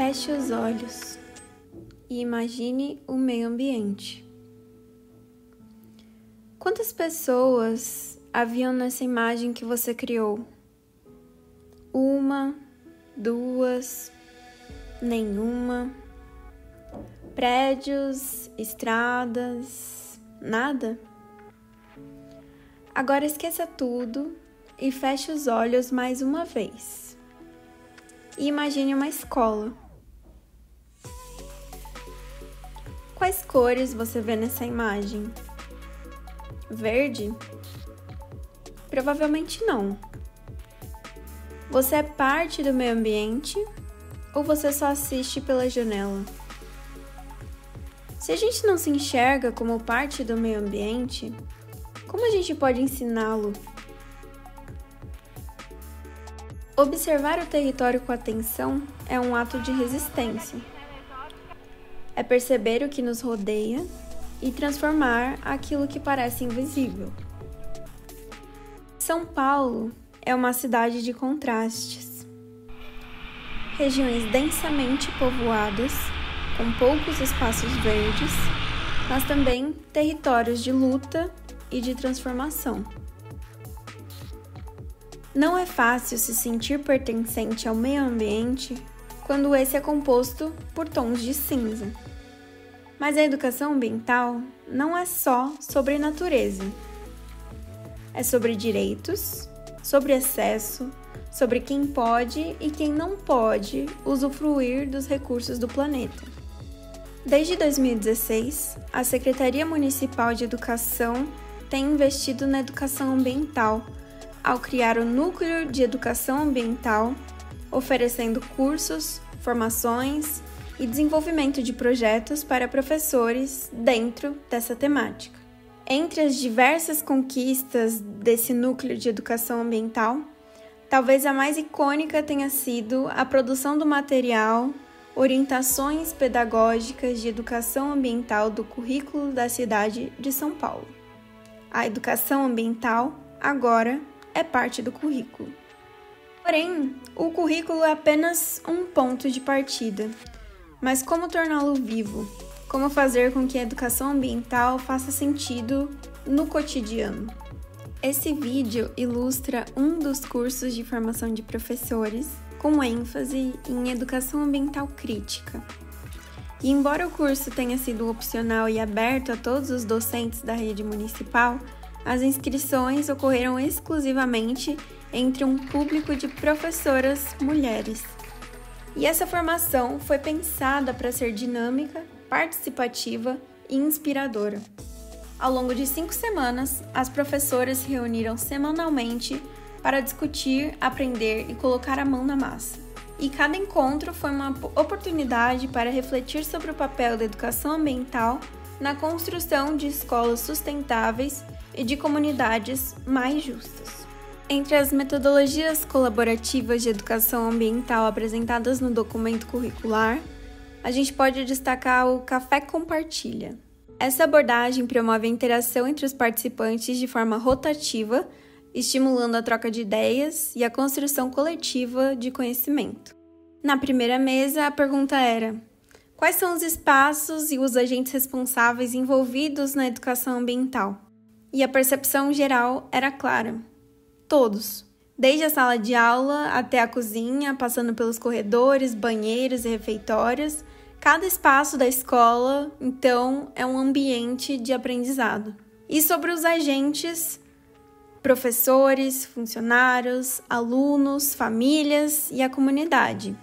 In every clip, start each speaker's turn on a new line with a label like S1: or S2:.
S1: Feche os olhos e imagine o meio ambiente. Quantas pessoas haviam nessa imagem que você criou? Uma, duas, nenhuma? Prédios, estradas, nada? Agora esqueça tudo e feche os olhos mais uma vez. E imagine uma escola. Quais cores você vê nessa imagem? Verde? Provavelmente não. Você é parte do meio ambiente ou você só assiste pela janela? Se a gente não se enxerga como parte do meio ambiente, como a gente pode ensiná-lo? Observar o território com atenção é um ato de resistência. É perceber o que nos rodeia e transformar aquilo que parece invisível. São Paulo é uma cidade de contrastes. Regiões densamente povoadas, com poucos espaços verdes, mas também territórios de luta e de transformação. Não é fácil se sentir pertencente ao meio ambiente quando esse é composto por tons de cinza. Mas a educação ambiental não é só sobre natureza. É sobre direitos, sobre acesso, sobre quem pode e quem não pode usufruir dos recursos do planeta. Desde 2016, a Secretaria Municipal de Educação tem investido na educação ambiental, ao criar o Núcleo de Educação Ambiental, oferecendo cursos, formações e desenvolvimento de projetos para professores dentro dessa temática. Entre as diversas conquistas desse Núcleo de Educação Ambiental, talvez a mais icônica tenha sido a produção do material Orientações Pedagógicas de Educação Ambiental do Currículo da cidade de São Paulo. A educação ambiental, agora, é parte do currículo. Porém, o currículo é apenas um ponto de partida. Mas como torná-lo vivo? Como fazer com que a educação ambiental faça sentido no cotidiano? Esse vídeo ilustra um dos cursos de formação de professores com ênfase em educação ambiental crítica. E embora o curso tenha sido opcional e aberto a todos os docentes da rede municipal, as inscrições ocorreram exclusivamente entre um público de professoras mulheres. E essa formação foi pensada para ser dinâmica, participativa e inspiradora. Ao longo de 5 semanas, as professoras se reuniram semanalmente para discutir, aprender e colocar a mão na massa. E cada encontro foi uma oportunidade para refletir sobre o papel da educação ambiental na construção de escolas sustentáveis e de comunidades mais justas. Entre as metodologias colaborativas de educação ambiental apresentadas no documento curricular, a gente pode destacar o Café Compartilha. Essa abordagem promove a interação entre os participantes de forma rotativa, estimulando a troca de ideias e a construção coletiva de conhecimento. Na primeira mesa, a pergunta era: quais são os espaços e os agentes responsáveis envolvidos na educação ambiental? E a percepção geral era clara: todos. Desde a sala de aula até a cozinha, passando pelos corredores, banheiros e refeitórios, cada espaço da escola, então, é um ambiente de aprendizado. E sobre os agentes: professores, funcionários, alunos, famílias e a comunidade.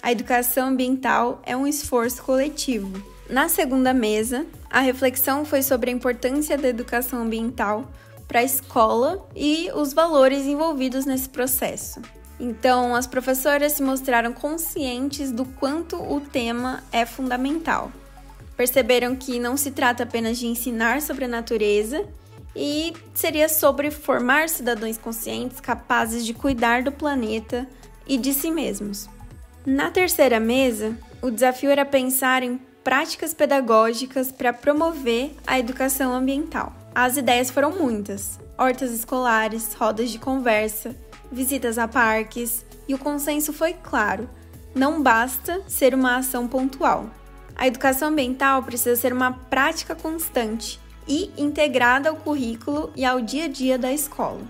S1: A educação ambiental é um esforço coletivo. Na segunda mesa, a reflexão foi sobre a importância da educação ambiental para a escola e os valores envolvidos nesse processo. Então, as professoras se mostraram conscientes do quanto o tema é fundamental. Perceberam que não se trata apenas de ensinar sobre a natureza, e seria sobre formar cidadãos conscientes capazes de cuidar do planeta e de si mesmos. Na terceira mesa, o desafio era pensar em práticas pedagógicas para promover a educação ambiental. As ideias foram muitas: hortas escolares, rodas de conversa, visitas a parques, e o consenso foi claro: não basta ser uma ação pontual. A educação ambiental precisa ser uma prática constante e integrada ao currículo e ao dia a dia da escola.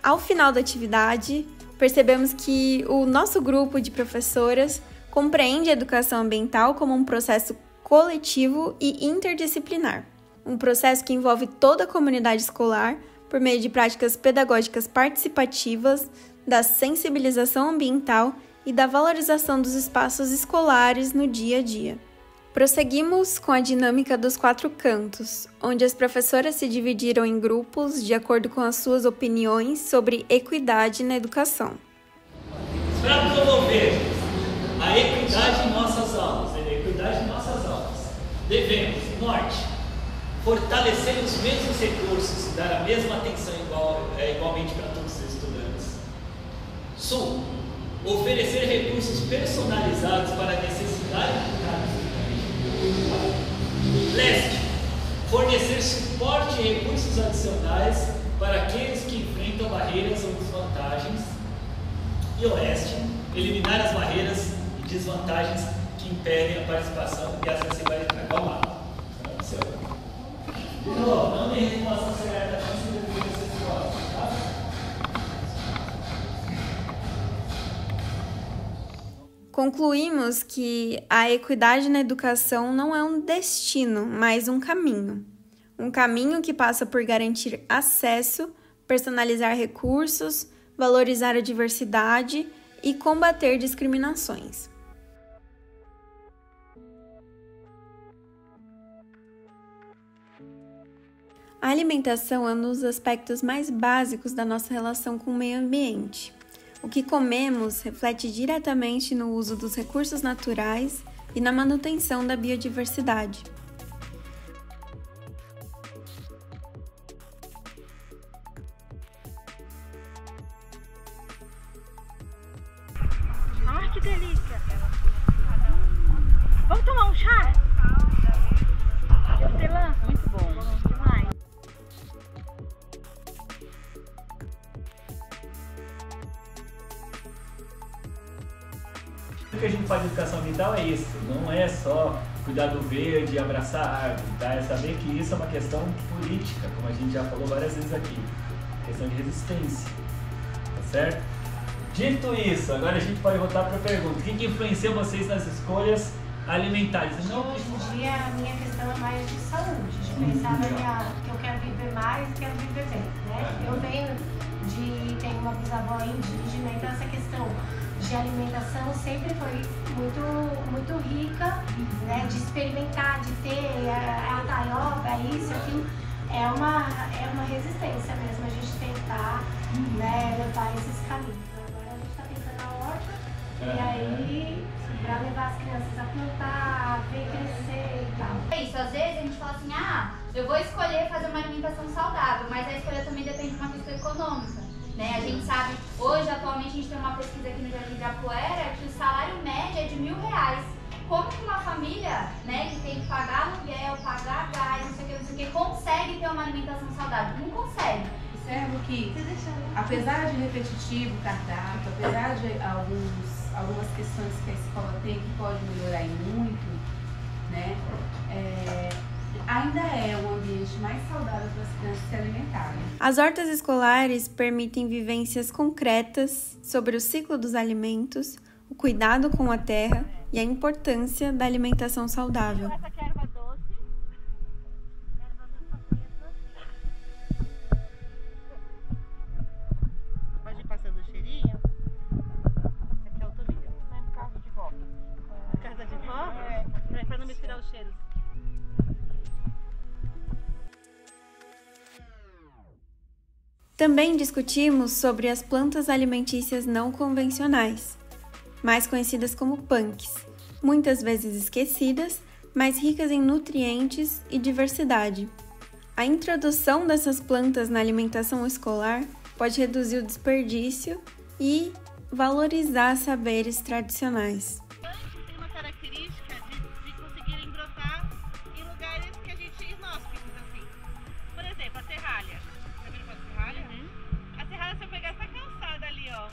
S1: Ao final da atividade, percebemos que o nosso grupo de professoras compreende a educação ambiental como um processo coletivo e interdisciplinar, um processo que envolve toda a comunidade escolar por meio de práticas pedagógicas participativas, da sensibilização ambiental e da valorização dos espaços escolares no dia a dia. Prosseguimos com a dinâmica dos 4 cantos, onde as professoras se dividiram em grupos de acordo com as suas opiniões sobre equidade na educação.
S2: Para promover a equidade em nossas aulas, devemos, norte, fortalecer os mesmos recursos e dar a mesma atenção igualmente para todos os estudantes. Sul, oferecer recursos personalizados para a necessidade de cada estudante. Leste, fornecer suporte e recursos adicionais para aqueles que enfrentam barreiras ou desvantagens. E oeste, eliminar as barreiras e desvantagens que impedem a participação e a acessibilidade. Vamos lá. De novo, não tem resposta certa, não se deve ter resposta, tá?
S1: Concluímos que a equidade na educação não é um destino, mas um caminho. Um caminho que passa por garantir acesso, personalizar recursos, valorizar a diversidade e combater discriminações. A alimentação é um dos aspectos mais básicos da nossa relação com o meio ambiente. O que comemos reflete diretamente no uso dos recursos naturais e na manutenção da biodiversidade.
S3: Ai, que delícia! Vamos tomar um chá? De hortelã? Muito bom. Demais.
S2: O que a gente faz de educação ambiental é isso, não é só cuidar do verde, abraçar a árvore, tá? É saber que isso é uma questão política, como a gente já falou várias vezes aqui, questão de resistência, tá certo? Dito isso, agora a gente pode voltar para a pergunta, o que influencia vocês nas escolhas alimentares?
S4: Não, hoje em dia a minha questão é mais de saúde, de pensar que eu quero viver mais e quero viver bem, né? Eu tenho uma bisavó indígena, então essa questão de alimentação sempre foi muito rica, né? De experimentar, de ter a taioba, isso, aquilo, é uma resistência mesmo a gente tentar, né, levar esses caminhos. Agora a gente está tentando a horta, e aí para levar as crianças a plantar, a ver crescer e tal.
S5: É isso, às vezes a gente fala assim, eu vou escolher fazer uma alimentação saudável, mas a escolha também depende de uma questão econômica. Né? A gente sabe, hoje, atualmente, a gente tem uma pesquisa aqui no Jardim de Ibirapuera que o salário médio é de R$1.000. Como que uma família, né, que tem que pagar aluguel, pagar gás, não sei o que, consegue ter uma alimentação saudável? Não consegue.
S6: Observo que, apesar de repetitivo o cardápio, apesar de algumas questões que a escola tem que pode melhorar e muito, né, ainda é um ambiente mais saudável para as crianças se alimentarem.
S1: As hortas escolares permitem vivências concretas sobre o ciclo dos alimentos, o cuidado com a terra e a importância da alimentação saudável.
S3: Essa aqui é erva doce. Pode ir passando o cheirinho. Esse aqui é o tomilho. É no caso de vó. Casa de vó? É, para não misturar os cheiros.
S1: Também discutimos sobre as plantas alimentícias não convencionais, mais conhecidas como punks, muitas vezes esquecidas, mas ricas em nutrientes e diversidade. A introdução dessas plantas na alimentação escolar pode reduzir o desperdício e valorizar saberes tradicionais.
S3: Tem uma característica de conseguirem brotar em lugares que a gente inóspitos, assim. Por exemplo, a serralha. Já viram a serralha? A serralha, se eu pegar essa calçada ali, ó,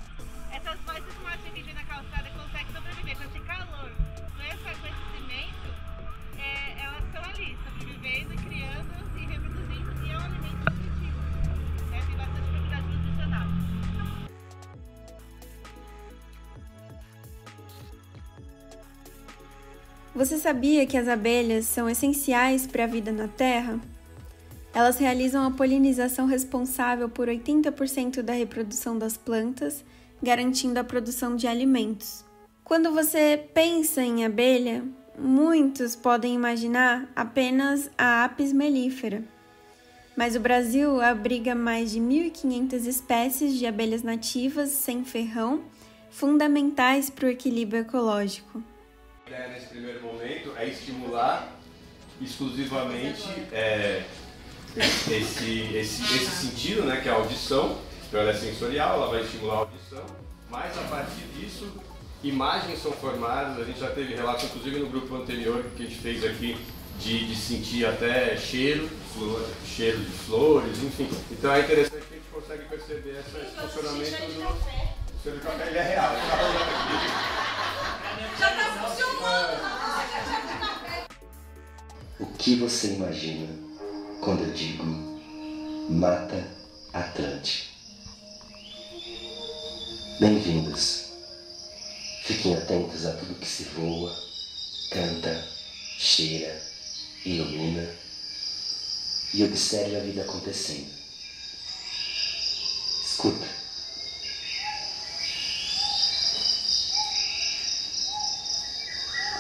S3: essas vozes mais que vivem na calçada conseguem sobreviver com esse calor, com esse cimento, elas estão ali, sobrevivendo, criando e reproduzindo, e é um alimento nutritivo, né? Tem bastante propriedade nutricional.
S1: Você sabia que as abelhas são essenciais para a vida na Terra? Elas realizam a polinização responsável por 80% da reprodução das plantas, garantindo a produção de alimentos. Quando você pensa em abelha, muitos podem imaginar apenas a Apis mellifera. Mas o Brasil abriga mais de 1.500 espécies de abelhas nativas sem ferrão, fundamentais para o equilíbrio ecológico.
S7: A ideia nesse primeiro momento é estimular exclusivamente esse sentido, né, que é a audição. Então ela é sensorial, ela vai estimular a audição, mas a partir disso imagens são formadas. A gente já teve relatos, inclusive no grupo anterior que a gente fez aqui, de sentir até cheiro de flores, enfim. Então é interessante que a gente consegue perceber esse funcionamento do cheiro de café. Ele é real.
S8: Já tá funcionando!
S9: O que você imagina quando eu digo Mata Atlântica? Bem-vindos. Fiquem atentos a tudo que se voa, canta, cheira, ilumina e observe a vida acontecendo. Escuta.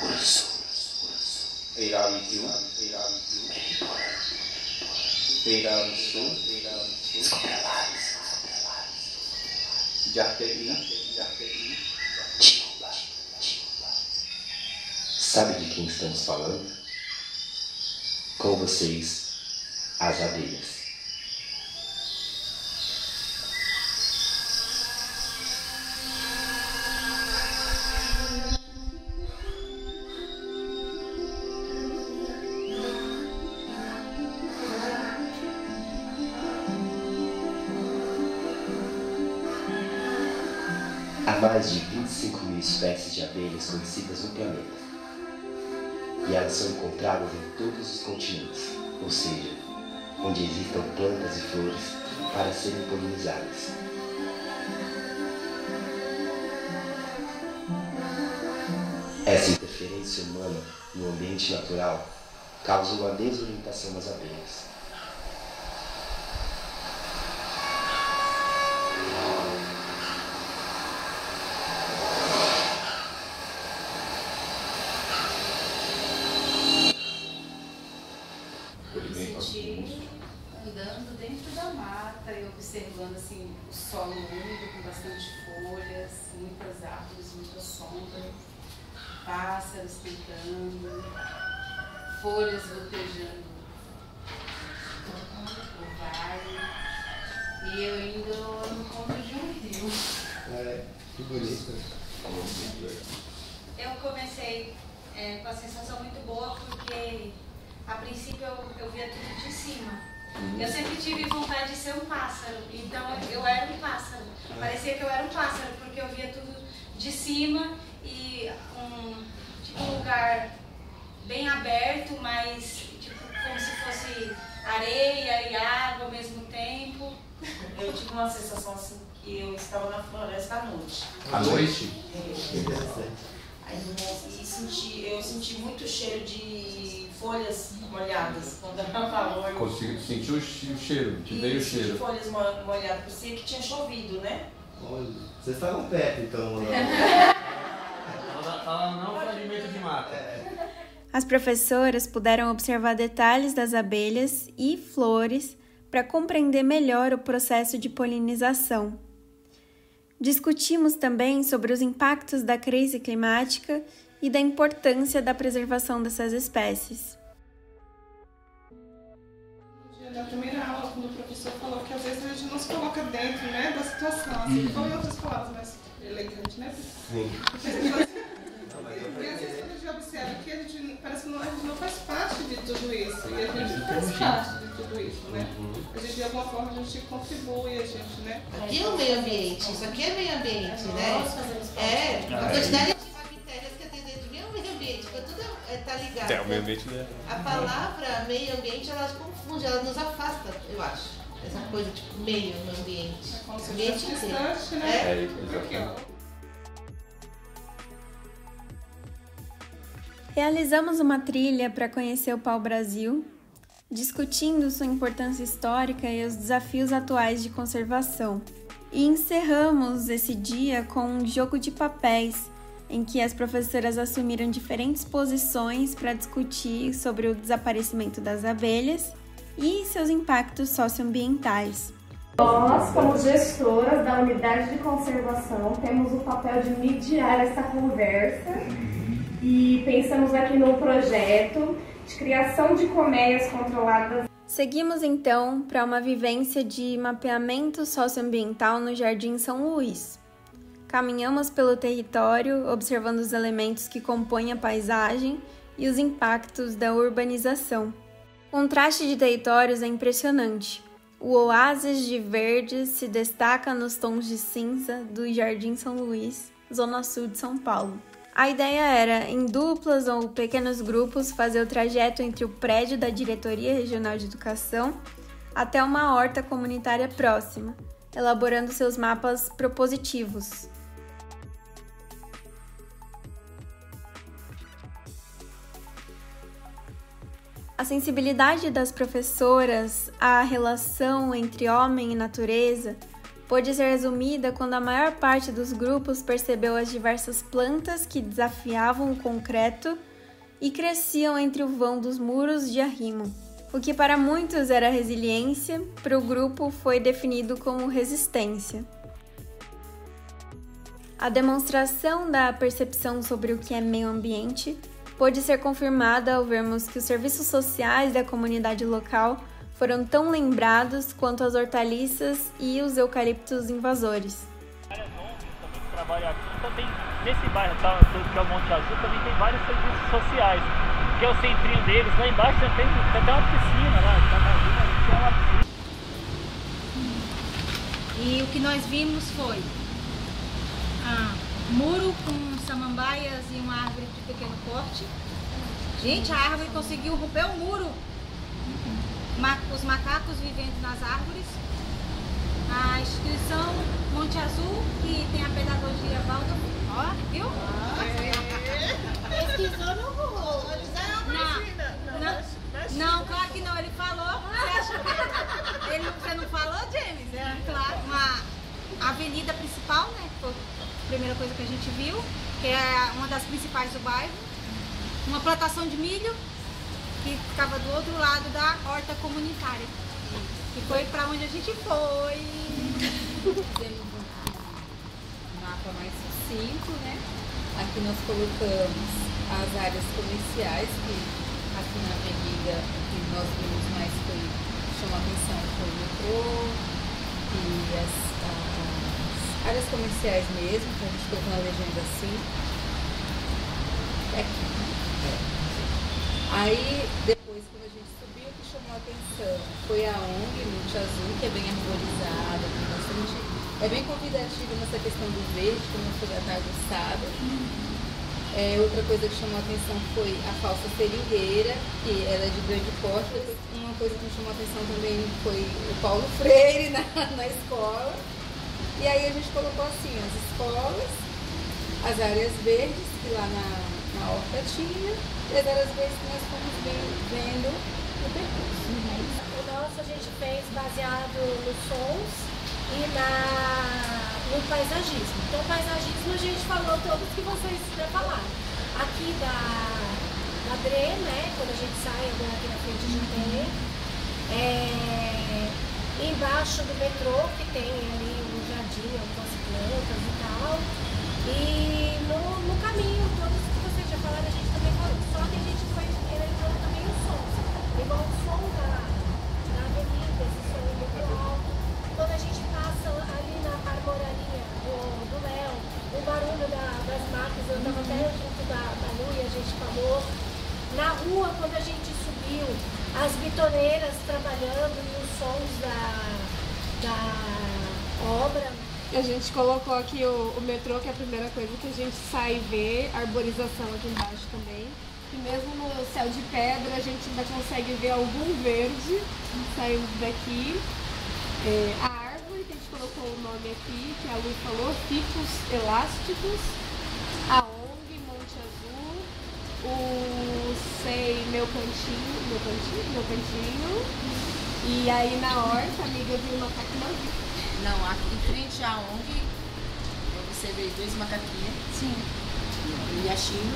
S9: Urso. Sabe de quem estamos falando? Com vocês, as abelhas. Há mais de 25.000 espécies de abelhas conhecidas no planeta. E elas são encontradas em todos os continentes, ou seja, onde existam plantas e flores para serem polinizadas. Essa interferência humana no ambiente natural causa uma desorientação das abelhas.
S6: Andando dentro da mata e observando assim, o solo úmido com bastante folhas, muitas árvores, muita sombra, pássaros cantando, folhas gotejando o vale, e eu indo no encontro de um rio.
S9: Que bonito.
S10: Eu comecei com a sensação muito boa porque a princípio eu via tudo de cima. Eu sempre tive vontade de ser um pássaro, então eu era um pássaro. Parecia que eu era um pássaro, porque eu via tudo de cima e um lugar bem aberto, mas tipo, como se fosse areia e água ao mesmo tempo.
S8: Eu tive uma sensação assim que eu estava na floresta à noite.
S7: À noite?
S8: Aí eu senti muito cheiro de folhas molhadas quando ela falou.
S7: Consigo sentir o cheiro, te veio o cheiro.
S8: De folhas molhadas, parecia que tinha chovido, né?
S9: Olha, vocês estavam perto então,
S7: Ela não foi alimento de mata.
S1: As professoras puderam observar detalhes das abelhas e flores para compreender melhor o processo de polinização. Discutimos também sobre os impactos da crise climática e da importância da preservação dessas espécies.
S11: Na primeira aula, quando o professor falou que às vezes a gente não se coloca dentro, né, da situação, assim, como em outras palavras mais elegantes, né? Sim. E às vezes quando a gente observa que a gente parece que a gente não faz parte de tudo isso, e a gente faz parte de tudo isso, né? A gente de alguma forma a gente contribui, a gente, né?
S12: Aqui é o meio ambiente, isso aqui é meio ambiente, né? A quantidade de bactérias
S8: tá ligada.
S7: É, o meio ambiente dela.
S8: A palavra meio ambiente, ela confunde, ela nos afasta, eu acho. Essa coisa tipo meio no ambiente.
S11: É como se
S8: ambiente
S11: fosse
S8: inteiro.
S11: distante, né?
S7: Exatamente.
S1: Realizamos uma trilha para conhecer o pau-brasil, discutindo sua importância histórica e os desafios atuais de conservação. E encerramos esse dia com um jogo de papéis, em que as professoras assumiram diferentes posições para discutir sobre o desaparecimento das abelhas e seus impactos socioambientais.
S12: Nós, como gestoras da unidade de conservação, temos o papel de mediar essa conversa e pensamos aqui num projeto de criação de colmeias controladas.
S1: Seguimos então para uma vivência de mapeamento socioambiental no Jardim São Luís. Caminhamos pelo território, observando os elementos que compõem a paisagem e os impactos da urbanização. O contraste de territórios é impressionante. O oásis de verde se destaca nos tons de cinza do Jardim São Luís, zona sul de São Paulo. A ideia era, em duplas ou pequenos grupos, fazer o trajeto entre o prédio da Diretoria Regional de Educação até uma horta comunitária próxima, elaborando seus mapas propositivos. A sensibilidade das professoras à relação entre homem e natureza pôde ser resumida quando a maior parte dos grupos percebeu as diversas plantas que desafiavam o concreto e cresciam entre o vão dos muros de arrimo. O que para muitos era resiliência, para o grupo foi definido como resistência. A demonstração da percepção sobre o que é meio ambiente pôde ser confirmada ao vermos que os serviços sociais da comunidade local foram tão lembrados quanto as hortaliças e os eucaliptos invasores.
S2: Várias ONGs também que trabalham aqui, então tem, nesse bairro que é o Monte Azul, também tem vários serviços sociais, que é o centrinho deles, lá embaixo tem até uma piscina lá, tem uma piscina.
S10: E o que nós vimos foi muro com samambaias e uma árvore de pequeno porte. Gente, a árvore conseguiu romper o muro. Os macacos vivendo nas árvores. A instituição Monte Azul, que tem a pedagogia Waldorf. Ó, viu?
S8: Pesquisou no Google.
S10: Não, claro que não. Ele falou. Você não falou, James? É, claro. Uma avenida principal, né? Foi a primeira coisa que a gente viu, que é uma das principais do bairro. Uma plantação de milho, que ficava do outro lado da horta comunitária. E foi para onde a gente foi.
S6: Fizemos um mapa mais sucinto, né? Aqui nós colocamos as áreas comerciais, que aqui na avenida que nós vimos mais chamou a atenção foi o metrô e as áreas comerciais mesmo, que a gente colocou na legenda assim. Aqui, né? Aí, depois, quando a gente subiu, o que chamou a atenção foi a ONG Monte Azul, que é bem arborizada, tem bastante, é bem convidativa nessa questão do verde, como foi da tarde do sábado. Outra coisa que chamou a atenção foi a falsa seringueira, que ela é de grande porte. Uma coisa que me chamou a atenção também foi o Paulo Freire na escola. E aí a gente colocou assim, as escolas, as áreas verdes, que lá na horta tinha, e as áreas verdes que nós fomos vendo no percurso.
S4: O nosso a gente fez baseado nos sons e no paisagismo. Então, o paisagismo a gente falou todos que vocês já falaram. Aqui da Dre, né, quando a gente sai agora aqui na frente de Dre, embaixo do metrô, que tem ali um jardim, algumas plantas e tal. E no caminho, todos que vocês já falaram, a gente também falou. Só que a gente foi eletrônico também os sons. Igual o som da avenida, esse som muito alto. Quando a gente passa ali na armoraria do Léo, o barulho das máquinas, eu estava até junto da Lu e a gente falou. Na rua, quando a gente subiu, as bitoreiras trabalhando e os sons da obra.
S12: A gente colocou aqui o metrô, que é a primeira coisa que a gente sai e vê, a arborização aqui embaixo também. que mesmo no céu de pedra a gente ainda consegue ver algum verde saindo daqui. A árvore que a gente colocou o nome aqui, que a Lu falou, Ficus elásticos, a ONG Monte Azul, o SEI Meu Cantinho, e aí na horta, amiga, eu vi um macaco não vi.
S13: Não, aqui em frente à ONG, eu observei 2 macaquinhos. Sim. E a China,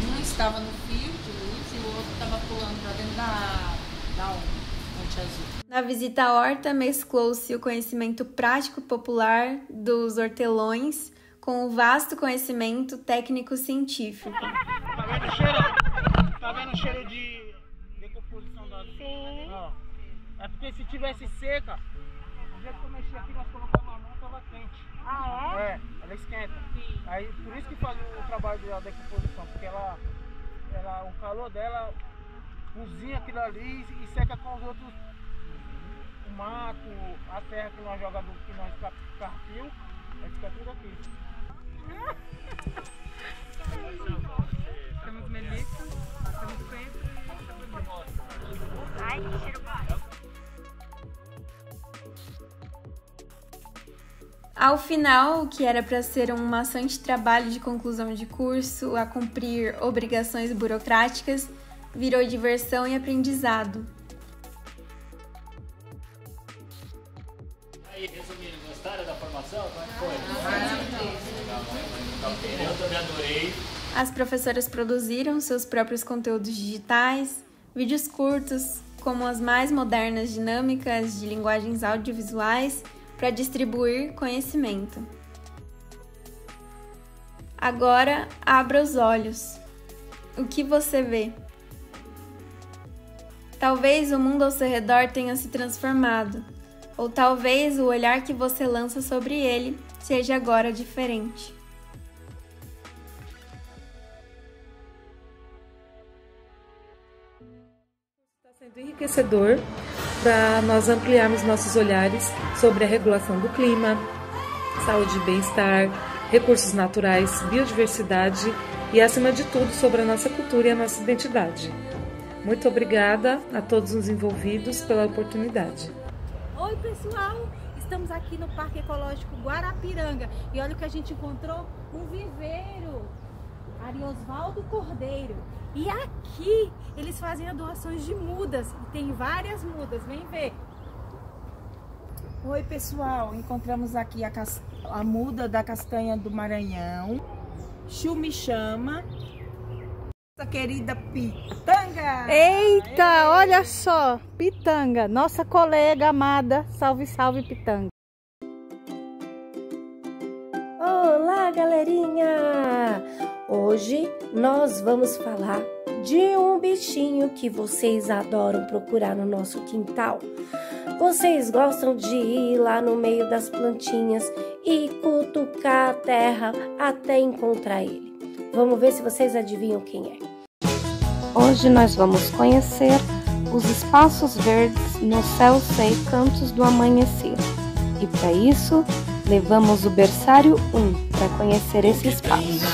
S13: um estava no fio de luz e o outro estava pulando para dentro da ONG, Monte Azul.
S1: Na visita à horta, mesclou-se o conhecimento prático popular dos hortelões com o vasto conhecimento técnico-científico.
S14: Tá vendo o cheiro de decomposição da... Sim. Ó, é porque se tivesse seca, do jeito que eu mexi aqui, nós colocamos a mão, tava quente.
S10: Ah, é?
S14: É, ela esquenta. Sim. Aí, por isso que faz o trabalho da decomposição, porque o calor dela cozinha aquilo ali e seca com os outros, o mato, a terra que nós jogamos, que nós carpil, aí fica tudo aqui.
S10: Temos melissa, temos coentro e... Ai, que cheiro bom!
S1: Ao final, o que era para ser um maçante trabalho de conclusão de curso a cumprir obrigações burocráticas, virou diversão e aprendizado.
S2: Aí, resumindo, gostaram da formação? Como é que foi? Eu também adorei.
S1: As professoras produziram seus próprios conteúdos digitais, vídeos curtos, como as mais modernas dinâmicas de linguagens audiovisuais, para distribuir conhecimento. Agora, abra os olhos. O que você vê? Talvez o mundo ao seu redor tenha se transformado, ou talvez o olhar que você lança sobre ele seja agora diferente.
S15: Está sendo enriquecedor para nós ampliarmos nossos olhares sobre a regulação do clima, saúde e bem-estar, recursos naturais, biodiversidade e, acima de tudo, sobre a nossa cultura e a nossa identidade. Muito obrigada a todos os envolvidos pela oportunidade.
S16: Oi, pessoal! Estamos aqui no Parque Ecológico Guarapiranga e olha o que a gente encontrou, um viveiro, Ariosvaldo Cordeiro. E aqui eles fazem doações de mudas, e tem várias mudas, vem ver. Oi, pessoal, encontramos aqui a muda da castanha do Maranhão, Chumixama, nossa querida pitanga. Eita, olha só, pitanga, nossa colega amada, salve, salve, pitanga.
S17: Olá, galerinha! Hoje nós vamos falar de um bichinho que vocês adoram procurar no nosso quintal. Vocês gostam de ir lá no meio das plantinhas e cutucar a terra até encontrar ele. Vamos ver se vocês adivinham quem é.
S18: Hoje nós vamos conhecer os espaços verdes no Céu Sei Cantos do Amanhecer. E para isso, levamos o berçário 1 para conhecer esse espaço.